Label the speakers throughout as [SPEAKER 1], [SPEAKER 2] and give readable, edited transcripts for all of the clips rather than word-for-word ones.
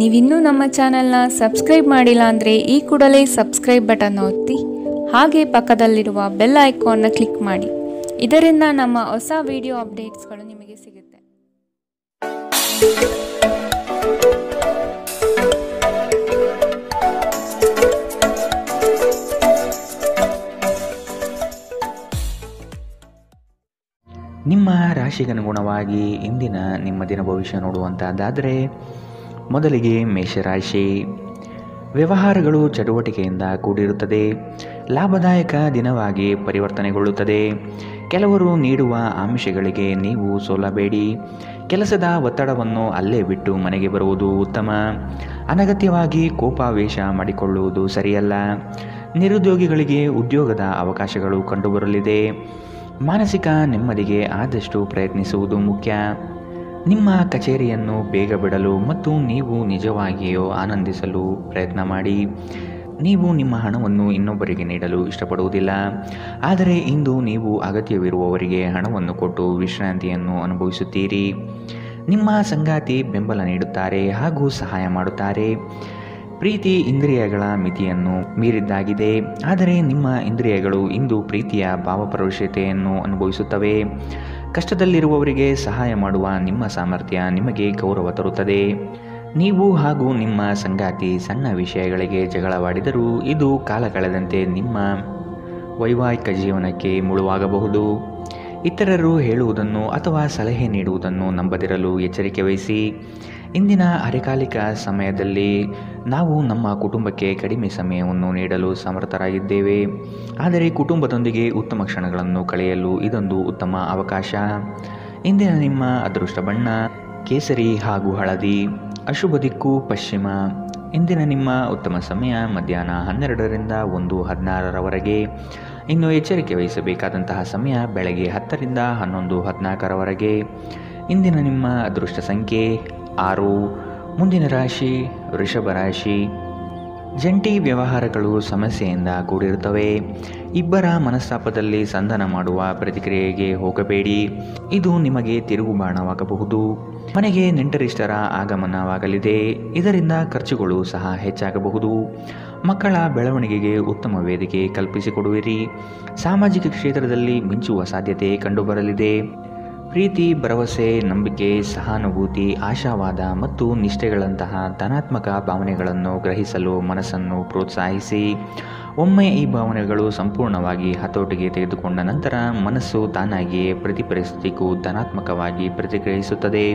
[SPEAKER 1] ನೀವಿನ್ನೂ ನಮ್ಮ ಚಾನೆಲ್ನ ಸಬ್ಸ್ಕ್ರೈಬ್ ಮಾಡಿಲ್ಲ ಅಂದರೆ ಈ ಕೂಡಲೇ ಸಬ್ಸ್ಕ್ರೈಬ್ ಬಟನ್ ಒತ್ತಿ ಹಾಗೆ ಪಕ್ಕದಲ್ಲಿರುವ ಬೆಲ್ ಐಕಾನ್ನ ಕ್ಲಿಕ್ ಮಾಡಿ. ಇದರಿಂದ ನಮ್ಮ ಹೊಸ ವಿಡಿಯೋ ಅಪ್ಡೇಟ್ಸ್ಗಳು ನಿಮಗೆ ಸಿಗುತ್ತೆ.
[SPEAKER 2] ನಿಮ್ಮ ರಾಶಿಗನುಗುಣವಾಗಿ ಇಂದಿನ ನಿಮ್ಮ ದಿನ ಭವಿಷ್ಯ ನೋಡುವಂತಹದ್ದಾದರೆ, ಮೊದಲಿಗೆ ಮೇಷರಾಶಿ. ವ್ಯವಹಾರಗಳು ಚಟುವಟಿಕೆಯಿಂದ ಕೂಡಿರುತ್ತದೆ. ಲಾಭದಾಯಕ ದಿನವಾಗಿ ಪರಿವರ್ತನೆಗೊಳ್ಳುತ್ತದೆ. ಕೆಲವರು ನೀಡುವ ಆಮಿಷಗಳಿಗೆ ನೀವು ಸೋಲಬೇಡಿ. ಕೆಲಸದ ಒತ್ತಡವನ್ನು ಅಲ್ಲೇ ಬಿಟ್ಟು ಮನೆಗೆ ಬರುವುದು ಉತ್ತಮ. ಅನಗತ್ಯವಾಗಿ ಕೋಪಾವೇಶ ಮಾಡಿಕೊಳ್ಳುವುದು ಸರಿಯಲ್ಲ. ನಿರುದ್ಯೋಗಿಗಳಿಗೆ ಉದ್ಯೋಗದ ಅವಕಾಶಗಳು ಕಂಡುಬರಲಿದೆ. ಮಾನಸಿಕ ನೆಮ್ಮದಿಗೆ ಆದಷ್ಟು ಪ್ರಯತ್ನಿಸುವುದು ಮುಖ್ಯ. ನಿಮ್ಮ ಕಚೇರಿಯನ್ನು ಬೇಗ ಬಿಡಲು ಮತ್ತು ನೀವು ನಿಜವಾಗಿಯೂ ಆನಂದಿಸಲು ಪ್ರಯತ್ನ ಮಾಡಿ. ನೀವು ನಿಮ್ಮ ಹಣವನ್ನು ಇನ್ನೊಬ್ಬರಿಗೆ ನೀಡಲು ಇಷ್ಟಪಡುವುದಿಲ್ಲ, ಆದರೆ ಇಂದು ನೀವು ಅಗತ್ಯವಿರುವವರಿಗೆ ಹಣವನ್ನು ಕೊಟ್ಟು ವಿಶ್ರಾಂತಿಯನ್ನು ಅನುಭವಿಸುತ್ತೀರಿ. ನಿಮ್ಮ ಸಂಗಾತಿ ಬೆಂಬಲ ನೀಡುತ್ತಾರೆ ಹಾಗೂ ಸಹಾಯ ಮಾಡುತ್ತಾರೆ. ಪ್ರೀತಿ ಇಂದ್ರಿಯಗಳ ಮಿತಿಯನ್ನು ಮೀರಿದ್ದಾಗಿದೆ, ಆದರೆ ನಿಮ್ಮ ಇಂದ್ರಿಯಗಳು ಇಂದು ಪ್ರೀತಿಯ ಭಾವಪರವಶತೆಯನ್ನು ಅನುಭವಿಸುತ್ತವೆ. ಕಷ್ಟದಲ್ಲಿರುವವರಿಗೆ ಸಹಾಯ ಮಾಡುವ ನಿಮ್ಮ ಸಾಮರ್ಥ್ಯ ನಿಮಗೆ ಗೌರವ ತರುತ್ತದೆ. ನೀವು ಹಾಗೂ ನಿಮ್ಮ ಸಂಗಾತಿ ಸಣ್ಣ ವಿಷಯಗಳಿಗೆ ಜಗಳವಾಡಿದರೂ ಇದು ಕಾಲ ಕಳೆದಂತೆ ನಿಮ್ಮ ವೈವಾಹಿಕ ಜೀವನಕ್ಕೆ ಮುಳುವಾಗಬಹುದು. ಇತರರು ಹೇಳುವುದನ್ನು ಅಥವಾ ಸಲಹೆ ನೀಡುವುದನ್ನು ನಂಬದಿರಲು ಎಚ್ಚರಿಕೆ ವಹಿಸಿ. ಇಂದಿನ ಅರೆಕಾಲಿಕ ಸಮಯದಲ್ಲಿ ನಾವು ನಮ್ಮ ಕುಟುಂಬಕ್ಕೆ ಕಡಿಮೆ ಸಮಯವನ್ನು ನೀಡಲು ಸಮರ್ಥರಾಗಿದ್ದೇವೆ, ಆದರೆ ಕುಟುಂಬದೊಂದಿಗೆ ಉತ್ತಮ ಕ್ಷಣಗಳನ್ನು ಕಳೆಯಲು ಇದೊಂದು ಉತ್ತಮ ಅವಕಾಶ. ಇಂದಿನ ನಿಮ್ಮ ಅದೃಷ್ಟ ಬಣ್ಣ ಕೇಸರಿ ಹಾಗೂ ಹಳದಿ. ಅಶುಭ ದಿಕ್ಕು ಪಶ್ಚಿಮ. ಇಂದಿನ ನಿಮ್ಮ ಉತ್ತಮ ಸಮಯ ಮಧ್ಯಾಹ್ನ 12ರಿಂದ 1:16ರವರೆಗೆ. ಇನ್ನು ಎಚ್ಚರಿಕೆ ವಹಿಸಬೇಕಾದಂತಹ ಸಮಯ ಬೆಳಗ್ಗೆ 10ರಿಂದ 11:14ರವರೆಗೆ. ಇಂದಿನ ನಿಮ್ಮ ಅದೃಷ್ಟ ಸಂಖ್ಯೆ 6. ಮುಂದಿನ ರಾಶಿ ವೃಷಭ ರಾಶಿ. ಜಂಟಿ ವ್ಯವಹಾರಗಳು ಸಮಸ್ಯೆಯಿಂದ ಕೂಡಿರುತ್ತವೆ. ಇಬ್ಬರ ಮನಸ್ತಾಪದಲ್ಲಿ ಸಂಧಾನ ಮಾಡುವ ಪ್ರತಿಕ್ರಿಯೆಗೆ ಹೋಗಬೇಡಿ, ಇದು ನಿಮಗೆ ತಿರುಗುಬಾಣವಾಗಬಹುದು. ಮನೆಗೆ ನೆಂಟರಿಷ್ಟರ ಆಗಮನವಾಗಲಿದೆ, ಇದರಿಂದ ಖರ್ಚುಗಳು ಸಹ ಹೆಚ್ಚಾಗಬಹುದು. ಮಕ್ಕಳ ಬೆಳವಣಿಗೆಗೆ ಉತ್ತಮ ವೇದಿಕೆ ಕಲ್ಪಿಸಿಕೊಡುವಿರಿ. ಸಾಮಾಜಿಕ ಕ್ಷೇತ್ರದಲ್ಲಿ ಮಿಂಚುವ ಸಾಧ್ಯತೆ ಕಂಡುಬರಲಿದೆ. ಪ್ರೀತಿ, ಭರವಸೆ, ನಂಬಿಕೆ, ಸಹಾನುಭೂತಿ, ಆಶಾವಾದ ಮತ್ತು ನಿಷ್ಠೆಗಳಂತಹ ಧನಾತ್ಮಕ ಭಾವನೆಗಳನ್ನು ಗ್ರಹಿಸಲು ಮನಸ್ಸನ್ನು ಪ್ರೋತ್ಸಾಹಿಸಿ. ಒಮ್ಮೆ ಈ ಭಾವನೆಗಳು ಸಂಪೂರ್ಣವಾಗಿ ಹತೋಟಿಗೆ ತೆಗೆದುಕೊಂಡ ನಂತರ ಮನಸ್ಸು ತಾನಾಗಿಯೇ ಪ್ರತಿ ಪರಿಸ್ಥಿತಿಗೂ ಧನಾತ್ಮಕವಾಗಿ ಪ್ರತಿಕ್ರಿಯಿಸುತ್ತದೆ.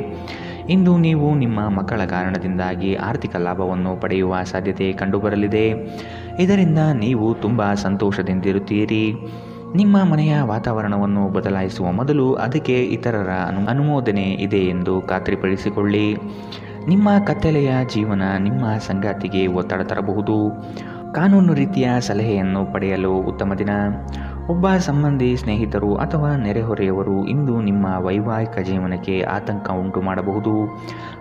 [SPEAKER 2] ಇಂದು ನೀವು ನಿಮ್ಮ ಮಕ್ಕಳ ಕಾರಣದಿಂದಾಗಿ ಆರ್ಥಿಕ ಲಾಭವನ್ನು ಪಡೆಯುವ ಸಾಧ್ಯತೆ ಕಂಡುಬರಲಿದೆ. ಇದರಿಂದ ನೀವು ತುಂಬ ಸಂತೋಷದಿಂದಿರುತ್ತೀರಿ. ನಿಮ್ಮ ಮನೆಯ ವಾತಾವರಣವನ್ನು ಬದಲಾಯಿಸುವ ಮೊದಲು ಅದಕ್ಕೆ ಇತರರ ಅನುಮೋದನೆ ಇದೆ ಎಂದು ಖಾತ್ರಿಪಡಿಸಿಕೊಳ್ಳಿ. ನಿಮ್ಮ ಕತ್ತಲೆಯ ಜೀವನ ನಿಮ್ಮ ಸಂಗಾತಿಗೆ ಒತ್ತಡ ತರಬಹುದು. ಕಾನೂನು ರೀತಿಯ ಸಲಹೆಯನ್ನು ಪಡೆಯಲು ಉತ್ತಮ ದಿನ. ಒಬ್ಬ ಸಂಬಂಧಿ, ಸ್ನೇಹಿತರು ಅಥವಾ ನೆರೆಹೊರೆಯವರು ಇಂದು ನಿಮ್ಮ ವೈವಾಹಿಕ ಜೀವನಕ್ಕೆ ಆತಂಕ ಉಂಟು ಮಾಡಬಹುದು.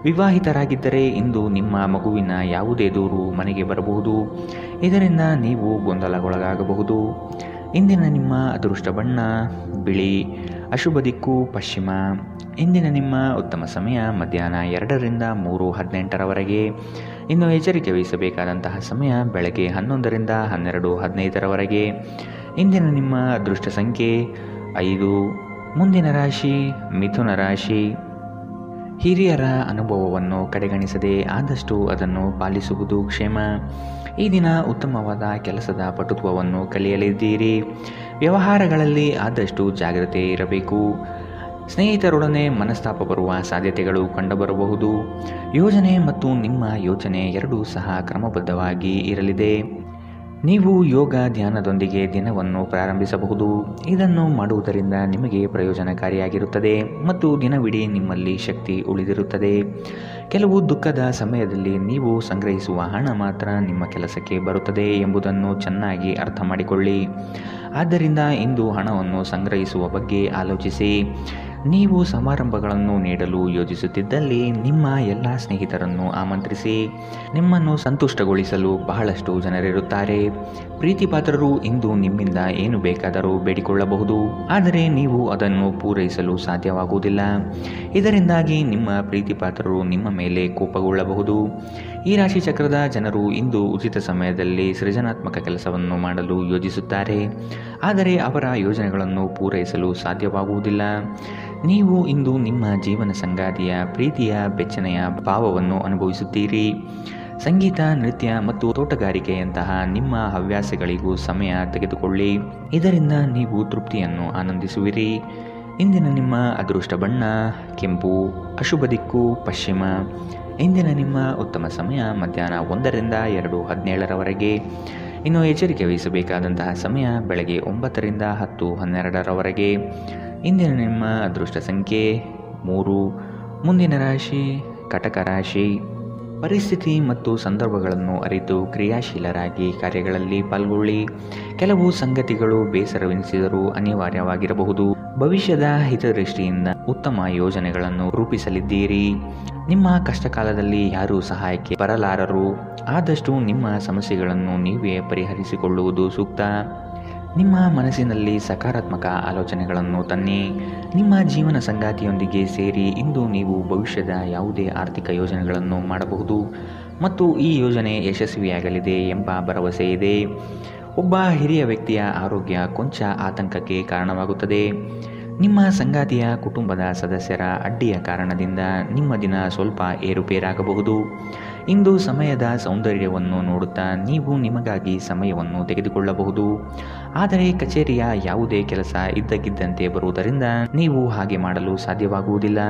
[SPEAKER 2] ವಿವಾಹಿತರಾಗಿದ್ದರೆ ಇಂದು ನಿಮ್ಮ ಮಗುವಿನ ಯಾವುದೇ ದೂರು ಮನೆಗೆ ಬರಬಹುದು, ಇದರಿಂದ ನೀವು ಗೊಂದಲಗೊಳಗಾಗಬಹುದು. ಇಂದಿನ ನಿಮ್ಮ ಅದೃಷ್ಟ ಬಣ್ಣ ಬಿಳಿ. ಅಶುಭ ದಿಕ್ಕು ಪಶ್ಚಿಮ. ಇಂದಿನ ನಿಮ್ಮ ಉತ್ತಮ ಸಮಯ ಮಧ್ಯಾಹ್ನ 2ರಿಂದ 3:18ರವರೆಗೆ. ಇನ್ನು ಎಚ್ಚರಿಕೆ ವಹಿಸಬೇಕಾದಂತಹ ಸಮಯ ಬೆಳಗ್ಗೆ 11ರಿಂದ 12:15ರವರೆಗೆ. ಇಂದಿನ ನಿಮ್ಮ ಅದೃಷ್ಟ ಸಂಖ್ಯೆ 5. ಮುಂದಿನ ರಾಶಿ ಮಿಥುನ ರಾಶಿ. ಹಿರಿಯರ ಅನುಭವವನ್ನು ಕಡೆಗಣಿಸದೆ ಆದಷ್ಟು ಅದನ್ನು ಪಾಲಿಸುವುದು ಕ್ಷೇಮ. ಈ ದಿನ ಉತ್ತಮವಾದ ಕೆಲಸದ ಪಟುತ್ವವನ್ನು ಕಲಿಯಲಿದ್ದೀರಿ. ವ್ಯವಹಾರಗಳಲ್ಲಿ ಆದಷ್ಟು ಜಾಗ್ರತೆ ಇರಬೇಕು. ಸ್ನೇಹಿತರೊಡನೆ ಮನಸ್ತಾಪ ಬರುವ ಸಾಧ್ಯತೆಗಳು ಕಂಡುಬರಬಹುದು. ಯೋಜನೆ ಮತ್ತು ನಿಮ್ಮ ಯೋಚನೆ ಎರಡೂ ಸಹ ಕ್ರಮಬದ್ಧವಾಗಿ ಇರಲಿದೆ. ನೀವು ಯೋಗ ಧ್ಯಾನದೊಂದಿಗೆ ದಿನವನ್ನು ಪ್ರಾರಂಭಿಸಬಹುದು. ಇದನ್ನು ಮಾಡುವುದರಿಂದ ನಿಮಗೆ ಪ್ರಯೋಜನಕಾರಿಯಾಗಿರುತ್ತದೆ ಮತ್ತು ದಿನವಿಡೀ ನಿಮ್ಮಲ್ಲಿ ಶಕ್ತಿ ಉಳಿದಿರುತ್ತದೆ. ಕೆಲವು ದುಃಖದ ಸಮಯದಲ್ಲಿ ನೀವು ಸಂಗ್ರಹಿಸುವ ಹಣ ಮಾತ್ರ ನಿಮ್ಮ ಕೆಲಸಕ್ಕೆ ಬರುತ್ತದೆ ಎಂಬುದನ್ನು ಚೆನ್ನಾಗಿ ಅರ್ಥ ಮಾಡಿಕೊಳ್ಳಿ. ಆದ್ದರಿಂದ ಇಂದು ಹಣವನ್ನು ಸಂಗ್ರಹಿಸುವ ಬಗ್ಗೆ ಆಲೋಚಿಸಿ. ನೀವು ಸಮಾರಂಭಗಳನ್ನು ನೀಡಲು ಯೋಜಿಸುತ್ತಿದ್ದಲ್ಲಿ ನಿಮ್ಮ ಎಲ್ಲ ಸ್ನೇಹಿತರನ್ನು ಆಮಂತ್ರಿಸಿ. ನಿಮ್ಮನ್ನು ಸಂತುಷ್ಟಗೊಳಿಸಲು ಬಹಳಷ್ಟು ಜನರಿರುತ್ತಾರೆ. ಪ್ರೀತಿಪಾತ್ರರು ಇಂದು ನಿಮ್ಮಿಂದ ಏನು ಬೇಕಾದರೂ ಬೇಡಿಕೊಳ್ಳಬಹುದು, ಆದರೆ ನೀವು ಅದನ್ನು ಪೂರೈಸಲು ಸಾಧ್ಯವಾಗುವುದಿಲ್ಲ. ಇದರಿಂದಾಗಿ ನಿಮ್ಮ ಪ್ರೀತಿಪಾತ್ರರು ನಿಮ್ಮ ಮೇಲೆ ಕೋಪಗೊಳ್ಳಬಹುದು. ಈ ರಾಶಿ ಚಕ್ರದ ಜನರು ಇಂದು ಉಚಿತ ಸಮಯದಲ್ಲಿ ಸೃಜನಾತ್ಮಕ ಕೆಲಸವನ್ನು ಮಾಡಲು ಯೋಜಿಸುತ್ತಾರೆ, ಆದರೆ ಅವರ ಯೋಜನೆಗಳನ್ನು ಪೂರೈಸಲು ಸಾಧ್ಯವಾಗುವುದಿಲ್ಲ. ನೀವು ಇಂದು ನಿಮ್ಮ ಜೀವನ ಸಂಗಾತಿಯ ಪ್ರೀತಿಯ ಬೆಚ್ಚನೆಯ ಭಾವವನ್ನು ಅನುಭವಿಸುತ್ತೀರಿ. ಸಂಗೀತ, ನೃತ್ಯ ಮತ್ತು ತೋಟಗಾರಿಕೆಯಂತಹ ನಿಮ್ಮ ಹವ್ಯಾಸಗಳಿಗೂ ಸಮಯ ತೆಗೆದುಕೊಳ್ಳಿ. ಇದರಿಂದ ನೀವು ತೃಪ್ತಿಯನ್ನು ಆನಂದಿಸುವಿರಿ. ಇಂದಿನ ನಿಮ್ಮ ಅದೃಷ್ಟ ಬಣ್ಣ ಕೆಂಪು, ಅಶುಭ ದಿಕ್ಕು ಪಶ್ಚಿಮ. ಇಂದಿನ ನಿಮ್ಮ ಉತ್ತಮ ಸಮಯ ಮಧ್ಯಾಹ್ನ 1ರಿಂದ 2:17 ಇನ್ನು ಎಚ್ಚರಿಕೆ ವಹಿಸಬೇಕಾದಂತಹ ಸಮಯ ಬೆಳಗ್ಗೆ 9ರಿಂದ 10:12 ಇಂದಿನ ನಿಮ್ಮ ಅದೃಷ್ಟ ಸಂಖ್ಯೆ 3. ಮುಂದಿನ ರಾಶಿ ಕಟಕ ರಾಶಿ. ಪರಿಸ್ಥಿತಿ ಮತ್ತು ಸಂದರ್ಭಗಳನ್ನು ಅರಿತು ಕ್ರಿಯಾಶೀಲರಾಗಿ ಕಾರ್ಯಗಳಲ್ಲಿ ಪಾಲ್ಗೊಳ್ಳಿ. ಕೆಲವು ಸಂಗತಿಗಳು ಬೇಸರವೆನಿಸಿದರೂ ಅನಿವಾರ್ಯವಾಗಿರಬಹುದು. ಭವಿಷ್ಯದ ಹಿತದೃಷ್ಟಿಯಿಂದ ಉತ್ತಮ ಯೋಜನೆಗಳನ್ನು ರೂಪಿಸಲಿದ್ದೀರಿ. ನಿಮ್ಮ ಕಷ್ಟಕಾಲದಲ್ಲಿ ಯಾರೂ ಸಹಾಯಕ್ಕೆ ಬರಲಾರರು. ಆದಷ್ಟು ನಿಮ್ಮ ಸಮಸ್ಯೆಗಳನ್ನು ನೀವೇ ಪರಿಹರಿಸಿಕೊಳ್ಳುವುದು ಸೂಕ್ತ. ನಿಮ್ಮ ಮನಸ್ಸಿನಲ್ಲಿ ಸಕಾರಾತ್ಮಕ ಆಲೋಚನೆಗಳನ್ನು ತನ್ನಿ. ನಿಮ್ಮ ಜೀವನ ಸಂಗಾತಿಯೊಂದಿಗೆ ಸೇರಿ ಇಂದು ನೀವು ಭವಿಷ್ಯದ ಯಾವುದೇ ಆರ್ಥಿಕ ಯೋಜನೆಗಳನ್ನು ಮಾಡಬಹುದು ಮತ್ತು ಈ ಯೋಜನೆ ಯಶಸ್ವಿಯಾಗಲಿದೆ ಎಂಬ ಭರವಸೆ ಇದೆ. ಒಬ್ಬ ಹಿರಿಯ ವ್ಯಕ್ತಿಯ ಆರೋಗ್ಯ ಕೊಂಚ ಆತಂಕಕ್ಕೆ ಕಾರಣವಾಗುತ್ತದೆ. ನಿಮ್ಮ ಸಂಗಾತಿಯ ಕುಟುಂಬದ ಸದಸ್ಯರ ಅಡ್ಡಿಯ ಕಾರಣದಿಂದ ನಿಮ್ಮ ದಿನ ಸ್ವಲ್ಪ ಏರುಪೇರಾಗಬಹುದು. ಇಂದು ಸಮಯದ ಸೌಂದರ್ಯವನ್ನು ನೋಡುತ್ತಾ ನೀವು ನಿಮಗಾಗಿ ಸಮಯವನ್ನು ತೆಗೆದುಕೊಳ್ಳಬಹುದು, ಆದರೆ ಕಚೇರಿಯ ಯಾವುದೇ ಕೆಲಸ ಇದ್ದಕ್ಕಿದ್ದಂತೆ ಬರುವುದರಿಂದ ನೀವು ಹಾಗೆ ಮಾಡಲು ಸಾಧ್ಯವಾಗುವುದಿಲ್ಲ.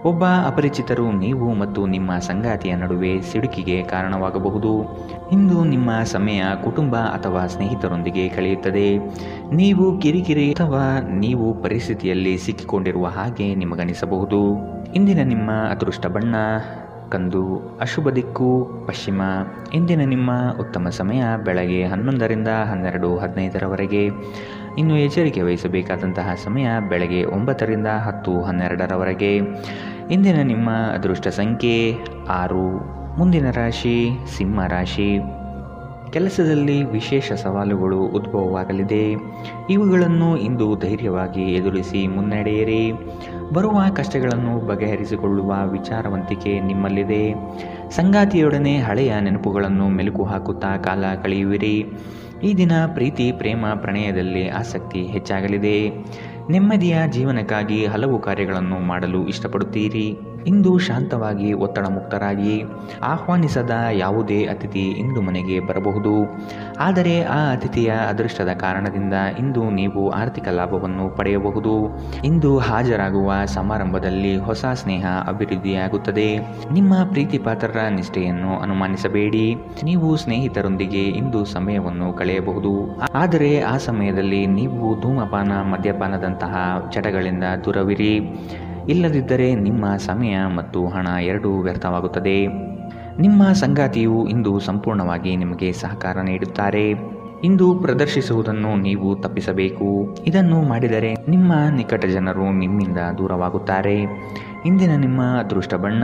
[SPEAKER 2] ಒಬ್ಬ ಅಪರಿಚಿತರು ನೀವು ಮತ್ತು ನಿಮ್ಮ ಸಂಗಾತಿಯ ನಡುವೆ ಸಿಡುಕಿಗೆ ಕಾರಣವಾಗಬಹುದು. ಇಂದು ನಿಮ್ಮ ಸಮಯ ಕುಟುಂಬ ಅಥವಾ ಸ್ನೇಹಿತರೊಂದಿಗೆ ಕಳೆಯುತ್ತದೆ. ನೀವು ಕಿರಿಕಿರಿ ಅಥವಾ ನೀವು ಪರಿಸ್ಥಿತಿಯಲ್ಲಿ ಸಿಕ್ಕಿಕೊಂಡಿರುವ ಹಾಗೆ ನಿಮಗನಿಸಬಹುದು. ಇಂದಿನ ನಿಮ್ಮ ಅದೃಷ್ಟ ಬಣ್ಣ ಕಂದು, ಅಶುಭ ದಿಕ್ಕು ಪಶ್ಚಿಮ. ಇಂದಿನ ನಿಮ್ಮ ಉತ್ತಮ ಸಮಯ ಬೆಳಗ್ಗೆ 11ರಿಂದ 12:15 ಇನ್ನು ಎಚ್ಚರಿಕೆ ವಹಿಸಬೇಕಾದಂತಹ ಸಮಯ ಬೆಳಗ್ಗೆ 9ರಿಂದ 10:12 ಇಂದಿನ ನಿಮ್ಮ ಅದೃಷ್ಟ ಸಂಖ್ಯೆ 6. ಮುಂದಿನ ರಾಶಿ ಸಿಂಹ ರಾಶಿ. ಕೆಲಸದಲ್ಲಿ ವಿಶೇಷ ಸವಾಲುಗಳು ಉದ್ಭವವಾಗಲಿದೆ. ಇವುಗಳನ್ನು ಇಂದು ಧೈರ್ಯವಾಗಿ ಎದುರಿಸಿ ಮುನ್ನಡೆಯಿರಿ. ಬರುವ ಕಷ್ಟಗಳನ್ನು ಬಗೆಹರಿಸಿಕೊಳ್ಳುವ ವಿಚಾರವಂತಿಕೆ ನಿಮ್ಮಲ್ಲಿದೆ. ಸಂಗಾತಿಯೊಡನೆ ಹಳೆಯ ನೆನಪುಗಳನ್ನು ಮೆಲುಕು ಹಾಕುತ್ತಾ ಕಾಲ ಕಳೆಯುವಿರಿ. ಈ ದಿನ ಪ್ರೀತಿ, ಪ್ರೇಮ, ಪ್ರಣಯದಲ್ಲಿ ಆಸಕ್ತಿ ಹೆಚ್ಚಾಗಲಿದೆ. ನೆಮ್ಮದಿಯ ಜೀವನಕ್ಕಾಗಿ ಹಲವು ಕಾರ್ಯಗಳನ್ನು ಮಾಡಲು ಇಷ್ಟಪಡುತ್ತೀರಿ. ಇಂದು ಶಾಂತವಾಗಿ ಒತ್ತಡ ಮುಕ್ತರಾಗಿ. ಆಹ್ವಾನಿಸದ ಯಾವುದೇ ಅತಿಥಿ ಇಂದು ಮನೆಗೆ ಬರಬಹುದು, ಆದರೆ ಆ ಅತಿಥಿಯ ಅದೃಷ್ಟದ ಕಾರಣದಿಂದ ಇಂದು ನೀವು ಆರ್ಥಿಕ ಲಾಭವನ್ನು ಪಡೆಯಬಹುದು. ಇಂದು ಹಾಜರಾಗುವ ಸಮಾರಂಭದಲ್ಲಿ ಹೊಸ ಸ್ನೇಹ ಅಭಿವೃದ್ಧಿಯಾಗುತ್ತದೆ. ನಿಮ್ಮ ಪ್ರೀತಿ ಪಾತ್ರರ ನಿಷ್ಠೆಯನ್ನು ಅನುಮಾನಿಸಬೇಡಿ. ನೀವು ಸ್ನೇಹಿತರೊಂದಿಗೆ ಇಂದು ಸಮಯವನ್ನು ಕಳೆಯಬಹುದು, ಆದರೆ ಆ ಸಮಯದಲ್ಲಿ ನೀವು ಧೂಮಪಾನ, ಮದ್ಯಪಾನದಂತಹ ಚಟಗಳಿಂದ ದೂರವಿರಿ. ಇಲ್ಲದಿದ್ದರೆ ನಿಮ್ಮ ಸಮಯ ಮತ್ತು ಹಣ ಎರಡೂ ವ್ಯರ್ಥವಾಗುತ್ತದೆ. ನಿಮ್ಮ ಸಂಗಾತಿಯು ಇಂದು ಸಂಪೂರ್ಣವಾಗಿ ನಿಮಗೆ ಸಹಕಾರ ನೀಡುತ್ತಾರೆ. ಇಂದು ಪ್ರದರ್ಶಿಸುವುದನ್ನು ನೀವು ತಪ್ಪಿಸಬೇಕು. ಇದನ್ನು ಮಾಡಿದರೆ ನಿಮ್ಮ ನಿಕಟ ಜನರು ನಿಮ್ಮಿಂದ ದೂರವಾಗುತ್ತಾರೆ. ಇಂದಿನ ನಿಮ್ಮ ಅದೃಷ್ಟ ಬಣ್ಣ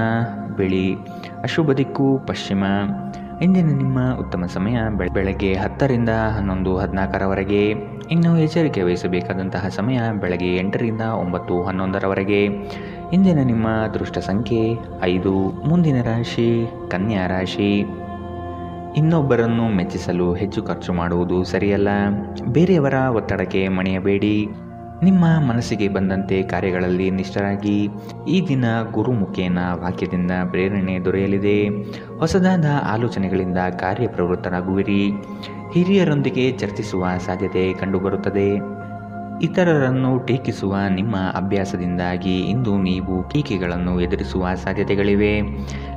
[SPEAKER 2] ಬಿಳಿ, ಅಶುಭ ದಿಕ್ಕು ಪಶ್ಚಿಮ. ಇಂದಿನ ನಿಮ್ಮ ಉತ್ತಮ ಸಮಯ ಬೆಳಗ್ಗೆ 10ರಿಂದ 11:14 ಇನ್ನು ಎಚ್ಚರಿಕೆ ವಹಿಸಬೇಕಾದಂತಹ ಸಮಯ ಬೆಳಗ್ಗೆ 8ರಿಂದ 9:11 ಇಂದಿನ ನಿಮ್ಮ ಅದೃಷ್ಟ ಸಂಖ್ಯೆ 5. ಮುಂದಿನ ರಾಶಿ ಕನ್ಯಾ ರಾಶಿ. ಇನ್ನೊಬ್ಬರನ್ನು ಮೆಚ್ಚಿಸಲು ಹೆಚ್ಚು ಖರ್ಚು ಮಾಡುವುದು ಸರಿಯಲ್ಲ. ಬೇರೆಯವರ ಒತ್ತಡಕ್ಕೆ ಮಣಿಯಬೇಡಿ. ನಿಮ್ಮ ಮನಸ್ಸಿಗೆ ಬಂದಂತೆ ಕಾರ್ಯಗಳಲ್ಲಿ ನಿಷ್ಠರಾಗಿ. ಈ ದಿನ ಗುರುಮುಖೇನ ವಾಕ್ಯದಿಂದ ಪ್ರೇರಣೆ ದೊರೆಯಲಿದೆ. ಹೊಸದಾದ ಆಲೋಚನೆಗಳಿಂದ ಕಾರ್ಯಪ್ರವೃತ್ತರಾಗುವಿರಿ. ಹಿರಿಯರೊಂದಿಗೆ ಚರ್ಚಿಸುವ ಸಾಧ್ಯತೆ ಕಂಡುಬರುತ್ತದೆ. ಇತರರನ್ನು ಟೀಕಿಸುವ ನಿಮ್ಮ ಅಭ್ಯಾಸದಿಂದಾಗಿ ಇಂದು ನೀವು ಟೀಕೆಗಳನ್ನು ಎದುರಿಸುವ ಸಾಧ್ಯತೆಗಳಿವೆ.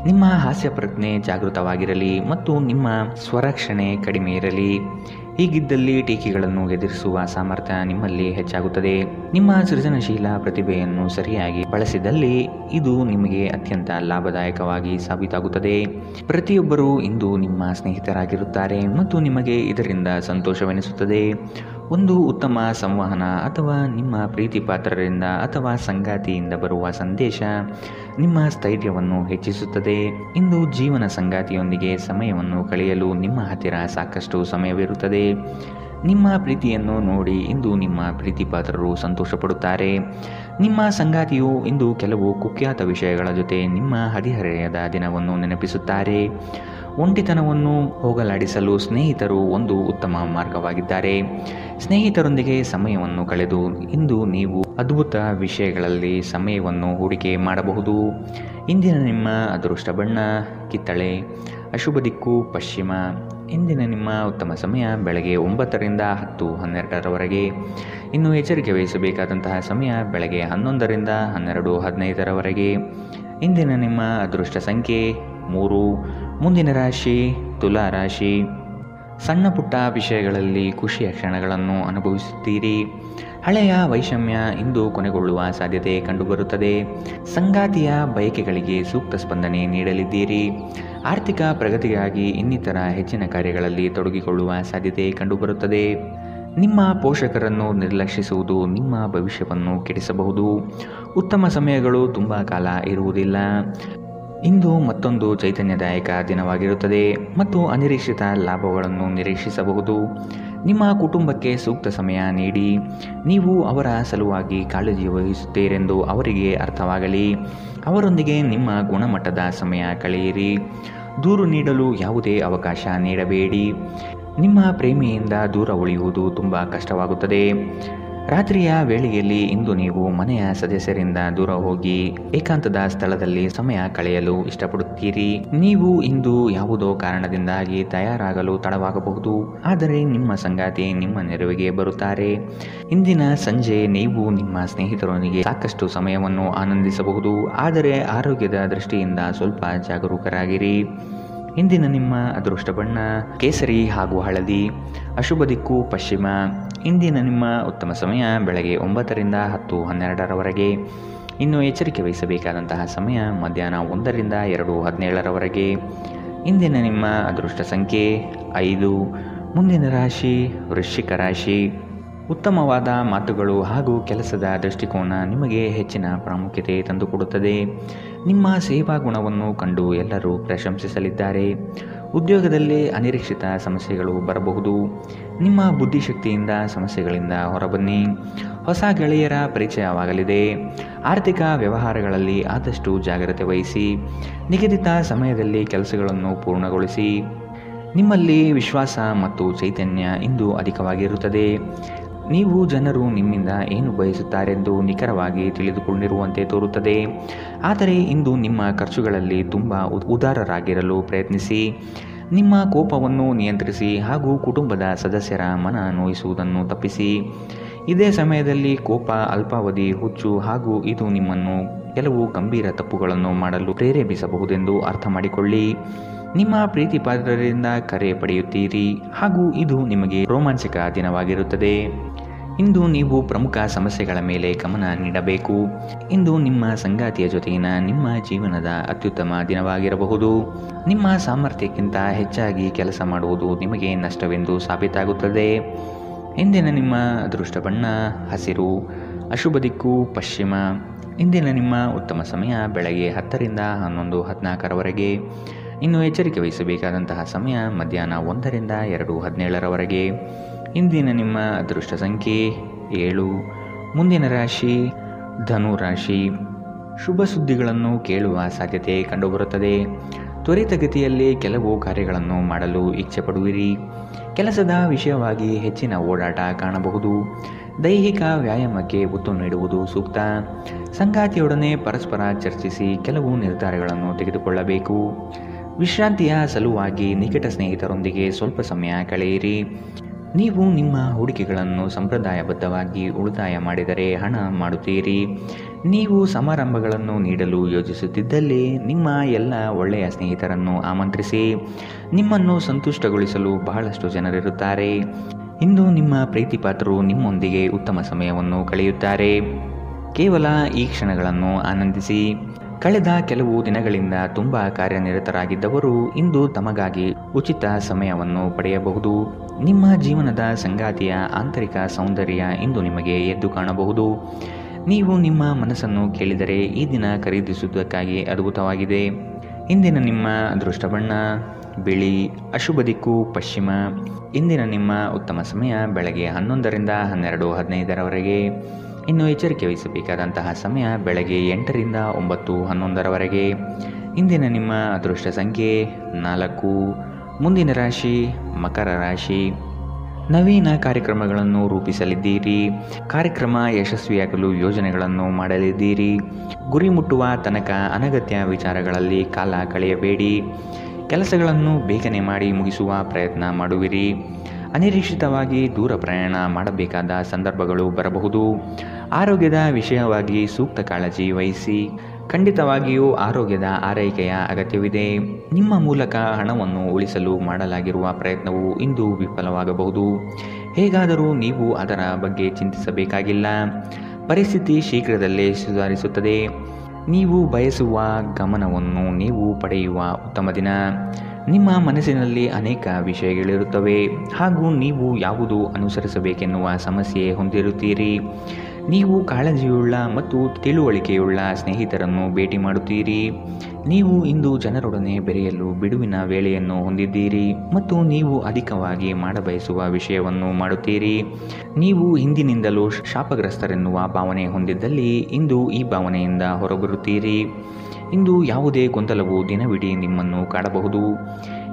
[SPEAKER 2] ನಿಮ್ಮ ಹಾಸ್ಯ ಪ್ರಜ್ಞೆ ಜಾಗೃತವಾಗಿರಲಿ ಮತ್ತು ನಿಮ್ಮ ಸ್ವರಕ್ಷಣೆ ಕಡಿಮೆ ಇರಲಿ. ಹೀಗಿದ್ದಲ್ಲಿ ಟೀಕೆಗಳನ್ನು ಎದುರಿಸುವ ಸಾಮರ್ಥ್ಯ ನಿಮ್ಮಲ್ಲಿ ಹೆಚ್ಚಾಗುತ್ತದೆ. ನಿಮ್ಮ ಸೃಜನಶೀಲ ಪ್ರತಿಭೆಯನ್ನು ಸರಿಯಾಗಿ ಬಳಸಿದಲ್ಲಿ ಇದು ನಿಮಗೆ ಅತ್ಯಂತ ಲಾಭದಾಯಕವಾಗಿ ಸಾಬೀತಾಗುತ್ತದೆ. ಪ್ರತಿಯೊಬ್ಬರೂ ಇಂದು ನಿಮ್ಮ ಸ್ನೇಹಿತರಾಗಿರುತ್ತಾರೆ ಮತ್ತು ನಿಮಗೆ ಇದರಿಂದ ಸಂತೋಷವೆನಿಸುತ್ತದೆ. ಒಂದು ಉತ್ತಮ ಸಂವಹನ ಅಥವಾ ನಿಮ್ಮ ಪ್ರೀತಿ ಪಾತ್ರರಿಂದ ಅಥವಾ ಸಂಗಾತಿಯಿಂದ ಬರುವ ಸಂದೇಶ ನಿಮ್ಮ ಸ್ಥೈರ್ಯವನ್ನು ಹೆಚ್ಚಿಸುತ್ತದೆ. ಇಂದು ಜೀವನ ಸಂಗಾತಿಯೊಂದಿಗೆ ಸಮಯವನ್ನು ಕಳೆಯಲು ನಿಮ್ಮ ಹತ್ತಿರ ಸಾಕಷ್ಟು ಸಮಯವಿರುತ್ತದೆ. ನಿಮ್ಮ ಪ್ರೀತಿಯನ್ನು ನೋಡಿ ಇಂದು ನಿಮ್ಮ ಪ್ರೀತಿ ಪಾತ್ರರು ಸಂತೋಷಪಡುತ್ತಾರೆ. ನಿಮ್ಮ ಸಂಗಾತಿಯು ಇಂದು ಕೆಲವು ಕುಖ್ಯಾತ ವಿಷಯಗಳ ಜೊತೆ ನಿಮ್ಮ ಹದಿಹರೆಯದ ದಿನವನ್ನು ನೆನಪಿಸುತ್ತಾರೆ. ಒಂಟಿತನವನ್ನು ಹೋಗಲಾಡಿಸಲು ಸ್ನೇಹಿತರು ಒಂದು ಉತ್ತಮ ಮಾರ್ಗವಾಗಿದ್ದಾರೆ. ಸ್ನೇಹಿತರೊಂದಿಗೆ ಸಮಯವನ್ನು ಕಳೆದು ಇಂದು ನೀವು ಅದ್ಭುತ ವಿಷಯಗಳಲ್ಲಿ ಸಮಯವನ್ನು ಹೂಡಿಕೆ ಮಾಡಬಹುದು. ಇಂದಿನ ನಿಮ್ಮ ಅದೃಷ್ಟ ಬಣ್ಣ ಕಿತ್ತಳೆ, ಅಶುಭ ದಿಕ್ಕು ಪಶ್ಚಿಮ. ಇಂದಿನ ನಿಮ್ಮ ಉತ್ತಮ ಸಮಯ ಬೆಳಗ್ಗೆ 9ರಿಂದ 10:12ರವರೆಗೆ. ಇನ್ನು ಎಚ್ಚರಿಕೆ ವಹಿಸಬೇಕಾದಂತಹ ಸಮಯ ಬೆಳಗ್ಗೆ 11ರಿಂದ 12:15ರವರೆಗೆ. ಇಂದಿನ ನಿಮ್ಮ ಅದೃಷ್ಟ ಸಂಖ್ಯೆ 3. ಮುಂದಿನ ರಾಶಿ ತುಲಾ ರಾಶಿ. ಸಣ್ಣ ಪುಟ್ಟ ವಿಷಯಗಳಲ್ಲಿ ಖುಷಿಯ ಕ್ಷಣಗಳನ್ನು ಅನುಭವಿಸುತ್ತೀರಿ. ಹಳೆಯ ವೈಷಮ್ಯ ಇಂದು ಕೊನೆಗೊಳ್ಳುವ ಸಾಧ್ಯತೆ ಕಂಡುಬರುತ್ತದೆ. ಸಂಗಾತಿಯ ಬಯಕೆಗಳಿಗೆ ಸೂಕ್ತ ಸ್ಪಂದನೆ ನೀಡಲಿದ್ದೀರಿ. ಆರ್ಥಿಕ ಪ್ರಗತಿಗಾಗಿ ಇನ್ನಿತರ ಹೆಚ್ಚಿನ ಕಾರ್ಯಗಳಲ್ಲಿ ತೊಡಗಿಕೊಳ್ಳುವ ಸಾಧ್ಯತೆ ಕಂಡುಬರುತ್ತದೆ. ನಿಮ್ಮ ಪೋಷಕರನ್ನು ನಿರ್ಲಕ್ಷಿಸುವುದು ನಿಮ್ಮ ಭವಿಷ್ಯವನ್ನು ಕೆಡಿಸಬಹುದು. ಉತ್ತಮ ಸಮಯಗಳು ತುಂಬ ಕಾಲ ಇರುವುದಿಲ್ಲ. ಇಂದು ಮತ್ತೊಂದು ಚೈತನ್ಯದಾಯಕ ದಿನವಾಗಿರುತ್ತದೆ ಮತ್ತು ಅನಿರೀಕ್ಷಿತ ಲಾಭಗಳನ್ನು ನಿರೀಕ್ಷಿಸಬಹುದು. ನಿಮ್ಮ ಕುಟುಂಬಕ್ಕೆ ಸೂಕ್ತ ಸಮಯ ನೀಡಿ. ನೀವು ಅವರ ಸಲುವಾಗಿ ಕಾಳಜಿ ವಹಿಸುತ್ತೀರೆಂದು ಅವರಿಗೆ ಅರ್ಥವಾಗಲಿ. ಅವರೊಂದಿಗೆ ನಿಮ್ಮ ಗುಣಮಟ್ಟದ ಸಮಯ ಕಳೆಯಿರಿ. ದೂರು ನೀಡಲು ಯಾವುದೇ ಅವಕಾಶ ನೀಡಬೇಡಿ. ನಿಮ್ಮ ಪ್ರೇಮಿಯಿಂದ ದೂರ ಉಳಿಯುವುದು ತುಂಬ ಕಷ್ಟವಾಗುತ್ತದೆ. ರಾತ್ರಿಯ ವೇಳೆಯಲ್ಲಿ ಇಂದು ನೀವು ಮನೆಯ ಸದಸ್ಯರಿಂದ ದೂರ ಹೋಗಿ ಏಕಾಂತದ ಸ್ಥಳದಲ್ಲಿ ಸಮಯ ಕಳೆಯಲು ಇಷ್ಟಪಡುತ್ತೀರಿ. ನೀವು ಇಂದು ಯಾವುದೋ ಕಾರಣದಿಂದಾಗಿ ತಯಾರಾಗಲು ತಡವಾಗಬಹುದು, ಆದರೆ ನಿಮ್ಮ ಸಂಗಾತಿ ನಿಮ್ಮ ನೆರವಿಗೆ ಬರುತ್ತಾರೆ. ಇಂದಿನ ಸಂಜೆ ನೀವು ನಿಮ್ಮ ಸ್ನೇಹಿತರೊಂದಿಗೆ ಸಾಕಷ್ಟು ಸಮಯವನ್ನು ಆನಂದಿಸಬಹುದು, ಆದರೆ ಆರೋಗ್ಯದ ದೃಷ್ಟಿಯಿಂದ ಸ್ವಲ್ಪ ಜಾಗರೂಕರಾಗಿರಿ. ಇಂದಿನ ನಿಮ್ಮ ಅದೃಷ್ಟ ಬಣ್ಣ ಕೇಸರಿ ಹಾಗೂ ಹಳದಿ, ಅಶುಭ ದಿಕ್ಕು ಪಶ್ಚಿಮ. ಇಂದಿನ ನಿಮ್ಮ ಉತ್ತಮ ಸಮಯ ಬೆಳಗ್ಗೆ 9ರಿಂದ 10:12ರವರೆಗೆ. ಇನ್ನು ಎಚ್ಚರಿಕೆ ವಹಿಸಬೇಕಾದಂತಹ ಸಮಯ ಮಧ್ಯಾಹ್ನ 1ರಿಂದ 2:17ರವರೆಗೆ. ಇಂದಿನ ನಿಮ್ಮ ಅದೃಷ್ಟ ಸಂಖ್ಯೆ 5. ಮುಂದಿನ ರಾಶಿ ವೃಶ್ಚಿಕ ರಾಶಿ. ಉತ್ತಮವಾದ ಮಾತುಗಳು ಹಾಗೂ ಕೆಲಸದ ದೃಷ್ಟಿಕೋನ ನಿಮಗೆ ಹೆಚ್ಚಿನ ಪ್ರಾಮುಖ್ಯತೆ ತಂದುಕೊಡುತ್ತದೆ. ನಿಮ್ಮ ಸೇವಾ ಗುಣವನ್ನು ಕಂಡು ಎಲ್ಲರೂ ಪ್ರಶಂಸಿಸಲಿದ್ದಾರೆ. ಉದ್ಯೋಗದಲ್ಲಿ ಅನಿರೀಕ್ಷಿತ ಸಮಸ್ಯೆಗಳು ಬರಬಹುದು. ನಿಮ್ಮ ಬುದ್ಧಿಶಕ್ತಿಯಿಂದ ಸಮಸ್ಯೆಗಳಿಂದ ಹೊರಬನ್ನಿ. ಹೊಸ ಗೆಳೆಯರ ಪರಿಚಯವಾಗಲಿದೆ. ಆರ್ಥಿಕ ವ್ಯವಹಾರಗಳಲ್ಲಿ ಆದಷ್ಟು ಜಾಗ್ರತೆ ವಹಿಸಿ. ನಿಗದಿತ ಸಮಯದಲ್ಲಿ ಕೆಲಸಗಳನ್ನು ಪೂರ್ಣಗೊಳಿಸಿ. ನಿಮ್ಮಲ್ಲಿ ವಿಶ್ವಾಸ ಮತ್ತು ಚೈತನ್ಯ ಇಂದು ಅಧಿಕವಾಗಿರುತ್ತದೆ. ನೀವು ಜನರು ನಿಮ್ಮಿಂದ ಏನು ಬಯಸುತ್ತಾರೆಂದು ನಿಖರವಾಗಿ ತಿಳಿದುಕೊಂಡಿರುವಂತೆ ತೋರುತ್ತದೆ. ಆದರೆ ಇಂದು ನಿಮ್ಮ ಖರ್ಚುಗಳಲ್ಲಿ ತುಂಬ ಉದಾರರಾಗಿರಲು ಪ್ರಯತ್ನಿಸಿ. ನಿಮ್ಮ ಕೋಪವನ್ನು ನಿಯಂತ್ರಿಸಿ ಹಾಗೂ ಕುಟುಂಬದ ಸದಸ್ಯರ ಮನ ನೋಯಿಸುವುದನ್ನು ತಪ್ಪಿಸಿ. ಇದೇ ಸಮಯದಲ್ಲಿ ಕೋಪ ಅಲ್ಪಾವಧಿ ಹುಚ್ಚು ಹಾಗೂ ಇದು ನಿಮ್ಮನ್ನು ಕೆಲವು ಗಂಭೀರ ತಪ್ಪುಗಳನ್ನು ಮಾಡಲು ಪ್ರೇರೇಪಿಸಬಹುದೆಂದು ಅರ್ಥ ಮಾಡಿಕೊಳ್ಳಿ. ನಿಮ್ಮ ಪ್ರೀತಿ ಪಾತ್ರರಿಂದ ಕರೆ ಪಡೆಯುತ್ತೀರಿ ಹಾಗೂ ಇದು ನಿಮಗೆ ರೋಮಾಂಚಕ ದಿನವಾಗಿರುತ್ತದೆ. ಇಂದು ನೀವು ಪ್ರಮುಖ ಸಮಸ್ಯೆಗಳ ಮೇಲೆ ಗಮನ ನೀಡಬೇಕು. ಇಂದು ನಿಮ್ಮ ಸಂಗಾತಿಯ ಜೊತೆಗಿನ ನಿಮ್ಮ ಜೀವನದ ಅತ್ಯುತ್ತಮ ದಿನವಾಗಿರಬಹುದು. ನಿಮ್ಮ ಸಾಮರ್ಥ್ಯಕ್ಕಿಂತ ಹೆಚ್ಚಾಗಿ ಕೆಲಸ ಮಾಡುವುದು ನಿಮಗೆ ನಷ್ಟವೆಂದು ಸಾಬೀತಾಗುತ್ತದೆ. ಇಂದಿನ ನಿಮ್ಮ ಅದೃಷ್ಟ ಬಣ್ಣ ಹಸಿರು, ಅಶುಭ ದಿಕ್ಕು ಪಶ್ಚಿಮ. ಇಂದಿನ ನಿಮ್ಮ ಉತ್ತಮ ಸಮಯ ಬೆಳಗ್ಗೆ 10ರಿಂದ 11:14ರವರೆಗೆ. ಇನ್ನು ಎಚ್ಚರಿಕೆ ವಹಿಸಬೇಕಾದಂತಹ ಸಮಯ ಮಧ್ಯಾಹ್ನ 1ರಿಂದ 2:17ರವರೆಗೆ. ಇಂದಿನ ನಿಮ್ಮ ಅದೃಷ್ಟ ಸಂಖ್ಯೆ 7. ಮುಂದಿನ ರಾಶಿ ಧನು ರಾಶಿ. ಶುಭ ಸುದ್ದಿಗಳನ್ನು ಕೇಳುವ ಸಾಧ್ಯತೆ ಕಂಡುಬರುತ್ತದೆ. ತ್ವರಿತಗತಿಯಲ್ಲಿ ಕೆಲವು ಕಾರ್ಯಗಳನ್ನು ಮಾಡಲು ಇಚ್ಛೆ ಪಡುವಿರಿ. ಕೆಲಸದ ವಿಷಯವಾಗಿ ಹೆಚ್ಚಿನ ಓಡಾಟ ಕಾಣಬಹುದು. ದೈಹಿಕ ವ್ಯಾಯಾಮಕ್ಕೆ ಒತ್ತು ನೀಡುವುದು ಸೂಕ್ತ. ಸಂಗಾತಿಯೊಡನೆ ಪರಸ್ಪರ ಚರ್ಚಿಸಿ ಕೆಲವು ನಿರ್ಧಾರಗಳನ್ನು ತೆಗೆದುಕೊಳ್ಳಬೇಕು. ವಿಶ್ರಾಂತಿಯ ಸಲುವಾಗಿ ನಿಕಟ ಸ್ನೇಹಿತರೊಂದಿಗೆ ಸ್ವಲ್ಪ ಸಮಯ ಕಳೆಯಿರಿ. ನೀವು ನಿಮ್ಮ ಹೂಡಿಕೆಗಳನ್ನು ಸಂಪ್ರದಾಯಬದ್ಧವಾಗಿ ಉಳಿತಾಯ ಮಾಡಿದರೆ ಹಣ ಮಾಡುತ್ತೀರಿ. ನೀವು ಸಮಾರಂಭಗಳನ್ನು ನೀಡಲು ಯೋಜಿಸುತ್ತಿದ್ದಲ್ಲಿ ನಿಮ್ಮ ಎಲ್ಲ ಒಳ್ಳೆಯ ಸ್ನೇಹಿತರನ್ನು ಆಮಂತ್ರಿಸಿ. ನಿಮ್ಮನ್ನು ಸಂತುಷ್ಟಗೊಳಿಸಲು ಬಹಳಷ್ಟು ಜನರಿರುತ್ತಾರೆ. ಇಂದು ನಿಮ್ಮ ಪ್ರೀತಿ ಪಾತ್ರರು ನಿಮ್ಮೊಂದಿಗೆ ಉತ್ತಮ ಸಮಯವನ್ನು ಕಳೆಯುತ್ತಾರೆ. ಕೇವಲ ಈ ಕ್ಷಣಗಳನ್ನು ಆನಂದಿಸಿ. ಕಳೆದ ಕೆಲವು ದಿನಗಳಿಂದ ತುಂಬ ಕಾರ್ಯನಿರತರಾಗಿದ್ದವರು ಇಂದು ತಮಗಾಗಿ ಉಚಿತ ಸಮಯವನ್ನು ಪಡೆಯಬಹುದು. ನಿಮ್ಮ ಜೀವನದ ಸಂಗಾತಿಯ ಆಂತರಿಕ ಸೌಂದರ್ಯ ಇಂದು ನಿಮಗೆ ಎದ್ದು ಕಾಣಬಹುದು. ನೀವು ನಿಮ್ಮ ಮನಸ್ಸನ್ನು ಕೇಳಿದರೆ ಈ ದಿನ ಖರೀದಿಸುವುದಕ್ಕಾಗಿ ಅದ್ಭುತವಾಗಿದೆ. ಇಂದಿನ ನಿಮ್ಮ ಅದೃಷ್ಟ ಬಣ್ಣ ಬಿಳಿ, ಅಶುಭ ದಿಕ್ಕು ಪಶ್ಚಿಮ. ಇಂದಿನ ನಿಮ್ಮ ಉತ್ತಮ ಸಮಯ ಬೆಳಗ್ಗೆ 11ರಿಂದ 12:15ರವರೆಗೆ. ಇನ್ನು ಎಚ್ಚರಿಕೆ ವಹಿಸಬೇಕಾದಂತಹ ಸಮಯ ಬೆಳಗ್ಗೆ 8ರಿಂದ 9:11ರವರೆಗೆ. ಇಂದಿನ ನಿಮ್ಮ ಅದೃಷ್ಟ ಸಂಖ್ಯೆ 4. ಮುಂದಿನ ರಾಶಿ ಮಕರ ರಾಶಿ. ನವೀನ ಕಾರ್ಯಕ್ರಮಗಳನ್ನು ರೂಪಿಸಲಿದ್ದೀರಿ. ಕಾರ್ಯಕ್ರಮ ಯಶಸ್ವಿಯಾಗಲು ಯೋಜನೆಗಳನ್ನು ಮಾಡಲಿದ್ದೀರಿ. ಗುರಿ ಮುಟ್ಟುವ ತನಕ ಅನಗತ್ಯ ವಿಚಾರಗಳಲ್ಲಿ ಕಾಲ ಕಳೆಯಬೇಡಿ. ಕೆಲಸಗಳನ್ನು ಬೇಗನೆ ಮಾಡಿ ಮುಗಿಸುವ ಪ್ರಯತ್ನ ಮಾಡುವಿರಿ. ಅನಿರೀಕ್ಷಿತವಾಗಿ ದೂರ ಪ್ರಯಾಣ ಮಾಡಬೇಕಾದ ಸಂದರ್ಭಗಳು ಬರಬಹುದು. ಆರೋಗ್ಯದ ವಿಷಯವಾಗಿ ಸೂಕ್ತ ಕಾಳಜಿ ವಹಿಸಿ. ಖಂಡಿತವಾಗಿಯೂ ಆರೋಗ್ಯದ ಆರೈಕೆಯ ಅಗತ್ಯವಿದೆ. ನಿಮ್ಮ ಮೂಲಕ ಹಣವನ್ನು ಉಳಿಸಲು ಮಾಡಲಾಗಿರುವ ಪ್ರಯತ್ನವು ಇಂದು ವಿಫಲವಾಗಬಹುದು. ಹೇಗಾದರೂ ನೀವು ಅದರ ಬಗ್ಗೆ ಚಿಂತಿಸಬೇಕಾಗಿಲ್ಲ. ಪರಿಸ್ಥಿತಿ ಶೀಘ್ರದಲ್ಲೇ ಸುಧಾರಿಸುತ್ತದೆ. ನೀವು ಬಯಸುವ ಗಮನವನ್ನು ನೀವು ಪಡೆಯುವ ಉತ್ತಮ ದಿನ. ನಿಮ್ಮ ಮನಸ್ಸಿನಲ್ಲಿ ಅನೇಕ ವಿಷಯಗಳಿರುತ್ತವೆ ಹಾಗೂ ನೀವು ಯಾವುದು ಅನುಸರಿಸಬೇಕೆನ್ನುವ ಸಮಸ್ಯೆ ಹೊಂದಿರುತ್ತೀರಿ. ನೀವು ಕಾಳಜಿಯುಳ್ಳ ಮತ್ತು ತಿಳುವಳಿಕೆಯುಳ್ಳ ಸ್ನೇಹಿತರನ್ನು ಭೇಟಿ ಮಾಡುತ್ತೀರಿ. ನೀವು ಇಂದು ಜನರೊಡನೆ ಬೆರೆಯಲು ಬಿಡುವಿನ ವೇಳೆಯನ್ನು ಹೊಂದಿದ್ದೀರಿ ಮತ್ತು ನೀವು ಅಧಿಕವಾಗಿ ಮಾಡಬಯಸುವ ವಿಷಯವನ್ನು ಮಾಡುತ್ತೀರಿ. ನೀವು ಹಿಂದಿನಿಂದಲೂ ಶಾಪಗ್ರಸ್ತರೆನ್ನುವ ಭಾವನೆ ಹೊಂದಿದ್ದಲ್ಲಿ ಇಂದು ಈ ಭಾವನೆಯಿಂದ ಹೊರಬರುತ್ತೀರಿ. ಇಂದು ಯಾವುದೇ ಗೊಂದಲವು ದಿನವಿಡೀ ನಿಮ್ಮನ್ನು ಕಾಡಬಹುದು.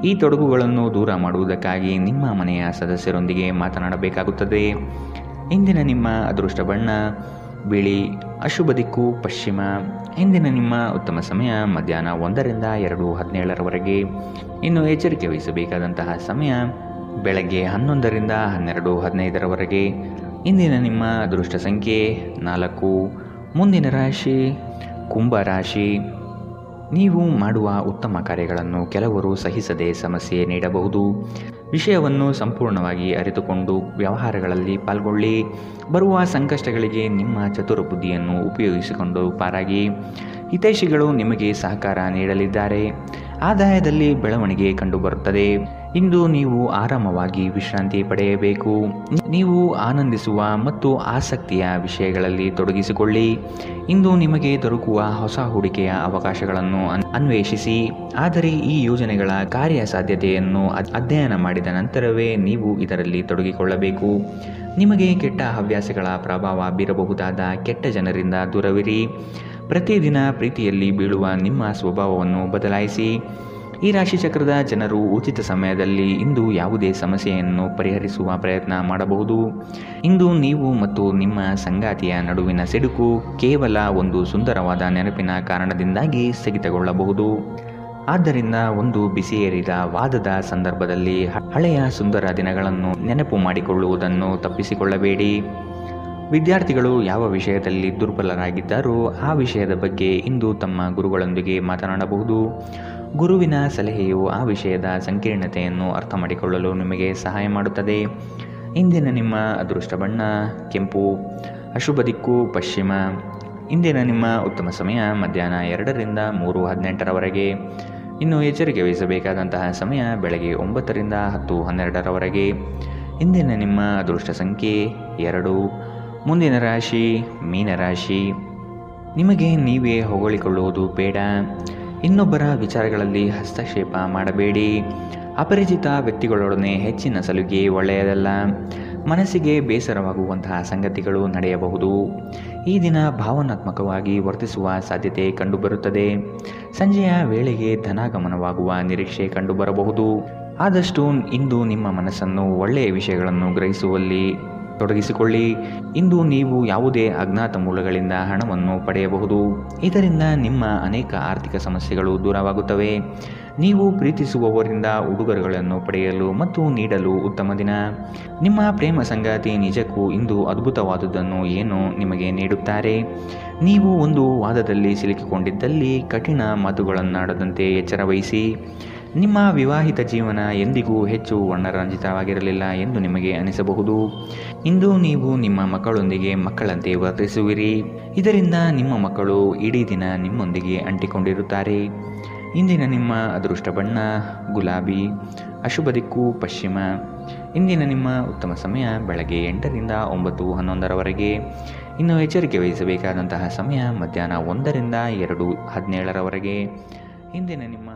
[SPEAKER 2] ಈ ತೊಡಗುಗಳನ್ನು ದೂರ ಮಾಡುವುದಕ್ಕಾಗಿ ನಿಮ್ಮ ಮನೆಯ ಸದಸ್ಯರೊಂದಿಗೆ ಮಾತನಾಡಬೇಕಾಗುತ್ತದೆ. ಇಂದಿನ ನಿಮ್ಮ ಅದೃಷ್ಟ ಬಣ್ಣ ಬಿಳಿ, ಅಶುಭ ದಿಕ್ಕು ಪಶ್ಚಿಮ. ಇಂದಿನ ನಿಮ್ಮ ಉತ್ತಮ ಸಮಯ ಮಧ್ಯಾಹ್ನ 1ರಿಂದ 2:17ರವರೆಗೆ. ಇನ್ನು ಎಚ್ಚರಿಕೆ ವಹಿಸಬೇಕಾದಂತಹ ಸಮಯ ಬೆಳಗ್ಗೆ 11ರಿಂದ 12:15ರವರೆಗೆ. ಇಂದಿನ ನಿಮ್ಮ ಅದೃಷ್ಟ ಸಂಖ್ಯೆ 4. ಮುಂದಿನ ರಾಶಿ ಕುಂಭ ರಾಶಿ. ನೀವು ಮಾಡುವ ಉತ್ತಮ ಕಾರ್ಯಗಳನ್ನು ಕೆಲವರು ಸಹಿಸದೆ ಸಮಸ್ಯೆ ನೀಡಬಹುದು. ವಿಷಯವನ್ನು ಸಂಪೂರ್ಣವಾಗಿ ಅರಿತುಕೊಂಡು ವ್ಯವಹಾರಗಳಲ್ಲಿ ಪಾಲ್ಗೊಳ್ಳಿ. ಬರುವ ಸಂಕಷ್ಟಗಳಿಗೆ ನಿಮ್ಮ ಚತುರ ಬುದ್ಧಿಯನ್ನು ಉಪಯೋಗಿಸಿಕೊಂಡು ಪಾರಾಗಿ. ಹಿತೈಷಿಗಳು ನಿಮಗೆ ಸಹಕಾರ ನೀಡಲಿದ್ದಾರೆ. ಆದಾಯದಲ್ಲಿ ಬೆಳವಣಿಗೆ ಕಂಡುಬರುತ್ತದೆ. ಇಂದು ನೀವು ಆರಾಮವಾಗಿ ವಿಶ್ರಾಂತಿ ಪಡೆಯಬೇಕು. ನೀವು ಆನಂದಿಸುವ ಮತ್ತು ಆಸಕ್ತಿಯ ವಿಷಯಗಳಲ್ಲಿ ತೊಡಗಿಸಿಕೊಳ್ಳಿ. ಇಂದು ನಿಮಗೆ ದೊರಕುವ ಹೊಸ ಹೂಡಿಕೆಯ ಅವಕಾಶಗಳನ್ನು ಅನ್ವೇಷಿಸಿ. ಆದರೆ ಈ ಯೋಜನೆಗಳ ಕಾರ್ಯಸಾಧ್ಯತೆಯನ್ನು ಅಧ್ಯಯನ ಮಾಡಿದ ನಂತರವೇ ನೀವು ಇದರಲ್ಲಿ ತೊಡಗಿಕೊಳ್ಳಬೇಕು. ನಿಮಗೆ ಕೆಟ್ಟ ಹವ್ಯಾಸಗಳ ಪ್ರಭಾವ ಬೀರಬಹುದಾದ ಕೆಟ್ಟ ಜನರಿಂದ ದೂರವಿರಿ. ಪ್ರತಿದಿನ ಪ್ರೀತಿಯಲ್ಲಿ ಬೀಳುವ ನಿಮ್ಮ ಸ್ವಭಾವವನ್ನು ಬದಲಾಯಿಸಿ. ಈ ರಾಶಿಚಕ್ರದ ಜನರು ಉಚಿತ ಸಮಯದಲ್ಲಿ ಇಂದು ಯಾವುದೇ ಸಮಸ್ಯೆಯನ್ನು ಪರಿಹರಿಸುವ ಪ್ರಯತ್ನ ಮಾಡಬಹುದು. ಇಂದು ನೀವು ಮತ್ತು ನಿಮ್ಮ ಸಂಗಾತಿಯ ನಡುವಿನ ಸಿಡುಕು ಕೇವಲ ಒಂದು ಸುಂದರವಾದ ನೆನಪಿನ ಕಾರಣದಿಂದಾಗಿ ಸ್ಥಗಿತಗೊಳ್ಳಬಹುದು. ಆದ್ದರಿಂದ ಒಂದು ಬಿಸಿಯೇರಿದ ವಾದದ ಸಂದರ್ಭದಲ್ಲಿ ಹಳೆಯ ಸುಂದರ ದಿನಗಳನ್ನು ನೆನಪು ಮಾಡಿಕೊಳ್ಳುವುದನ್ನು ತಪ್ಪಿಸಿಕೊಳ್ಳಬೇಡಿ. ವಿದ್ಯಾರ್ಥಿಗಳು ಯಾವ ವಿಷಯದಲ್ಲಿ ದುರ್ಬಲರಾಗಿದ್ದಾರೋ ಆ ವಿಷಯದ ಬಗ್ಗೆ ಇಂದು ತಮ್ಮ ಗುರುಗಳೊಂದಿಗೆ ಮಾತನಾಡಬಹುದು. ಗುರುವಿನ ಸಲಹೆಯು ಆ ವಿಷಯದ ಸಂಕೀರ್ಣತೆಯನ್ನು ಅರ್ಥ ಮಾಡಿಕೊಳ್ಳಲು ನಿಮಗೆ ಸಹಾಯ ಮಾಡುತ್ತದೆ. ಇಂದಿನ ನಿಮ್ಮ ಅದೃಷ್ಟ ಬಣ್ಣ ಕೆಂಪು, ಅಶುಭ ದಿಕ್ಕು ಪಶ್ಚಿಮ. ಇಂದಿನ ನಿಮ್ಮ ಉತ್ತಮ ಸಮಯ ಮಧ್ಯಾಹ್ನ 2ರಿಂದ 3:18ರವರೆಗೆ. ಇನ್ನು ಎಚ್ಚರಿಕೆ ವಹಿಸಬೇಕಾದಂತಹ ಸಮಯ ಬೆಳಗ್ಗೆ 9ರಿಂದ 10:12ರವರೆಗೆ. ಇಂದಿನ ನಿಮ್ಮ ಅದೃಷ್ಟ ಸಂಖ್ಯೆ 2. ಮುಂದಿನ ರಾಶಿ ಮೀನರಾಶಿ. ನಿಮಗೆ ನೀವೇ ಹೊಗಳಿಕೊಳ್ಳುವುದು ಬೇಡ. ಇನ್ನೊಬ್ಬರ ವಿಚಾರಗಳಲ್ಲಿ ಹಸ್ತಕ್ಷೇಪ ಮಾಡಬೇಡಿ. ಅಪರಿಚಿತ ವ್ಯಕ್ತಿಗಳೊಡನೆ ಹೆಚ್ಚಿನ ಸಲುಗೆ ಒಳ್ಳೆಯದಲ್ಲ. ಮನಸ್ಸಿಗೆ ಬೇಸರವಾಗುವಂತಹ ಸಂಗತಿಗಳು ನಡೆಯಬಹುದು. ಈ ದಿನ ಭಾವನಾತ್ಮಕವಾಗಿ ವರ್ತಿಸುವ ಸಾಧ್ಯತೆ ಕಂಡುಬರುತ್ತದೆ. ಸಂಜೆಯ ವೇಳೆಗೆ ಧನಾಗಮನವಾಗುವ ನಿರೀಕ್ಷೆ ಕಂಡುಬರಬಹುದು. ಆದಷ್ಟು ಇಂದು ನಿಮ್ಮ ಮನಸ್ಸನ್ನು ಒಳ್ಳೆಯ ವಿಷಯಗಳನ್ನು ಗ್ರಹಿಸುವಲ್ಲಿ ತೊಡಗಿಸಿಕೊಳ್ಳಿ. ಇಂದು ನೀವು ಯಾವುದೇ ಅಜ್ಞಾತ ಮೂಲಗಳಿಂದ ಹಣವನ್ನು ಪಡೆಯಬಹುದು. ಇದರಿಂದ ನಿಮ್ಮ ಅನೇಕ ಆರ್ಥಿಕ ಸಮಸ್ಯೆಗಳು ದೂರವಾಗುತ್ತವೆ. ನೀವು ಪ್ರೀತಿಸುವವರಿಂದ ಉಡುಗೊರೆಗಳನ್ನು ಪಡೆಯಲು ಮತ್ತು ನೀಡಲು ಉತ್ತಮ ದಿನ. ನಿಮ್ಮ ಪ್ರೇಮ ಸಂಗಾತಿ ನಿಜಕ್ಕೂ ಇಂದು ಅದ್ಭುತವಾದುದನ್ನು ಏನೋ ನಿಮಗೆ ನೀಡುತ್ತಾರೆ. ನೀವು ಒಂದು ವಾದದಲ್ಲಿ ಸಿಲುಕಿಕೊಂಡಿದ್ದಲ್ಲಿ ಕಠಿಣ ಮಾತುಗಳನ್ನಾಡದಂತೆ ಎಚ್ಚರ ವಹಿಸಿ. ನಿಮ್ಮ ವಿವಾಹಿತ ಜೀವನ ಎಂದಿಗೂ ಹೆಚ್ಚು ವರ್ಣರಂಜಿತವಾಗಿರಲಿಲ್ಲ ಎಂದು ನಿಮಗೆ ಅನಿಸಬಹುದು. ಇಂದು ನೀವು ನಿಮ್ಮ ಮಕ್ಕಳೊಂದಿಗೆ ಮಕ್ಕಳಂತೆ ವರ್ತಿಸುವಿರಿ. ಇದರಿಂದ ನಿಮ್ಮ ಮಕ್ಕಳು ಇಡೀ ದಿನ ನಿಮ್ಮೊಂದಿಗೆ ಅಂಟಿಕೊಂಡಿರುತ್ತಾರೆ. ಇಂದಿನ ನಿಮ್ಮ ಅದೃಷ್ಟ ಬಣ್ಣ ಗುಲಾಬಿ, ಅಶುಭ ದಿಕ್ಕು ಪಶ್ಚಿಮ. ಇಂದಿನ ನಿಮ್ಮ ಉತ್ತಮ ಸಮಯ ಬೆಳಗ್ಗೆ 8ರಿಂದ 9:11ರವರೆಗೆ. ಇನ್ನು ಎಚ್ಚರಿಕೆ ವಹಿಸಬೇಕಾದಂತಹ ಸಮಯ ಮಧ್ಯಾಹ್ನ 1ರಿಂದ 2:17ರವರೆಗೆ. ಇಂದಿನ ನಿಮ್ಮ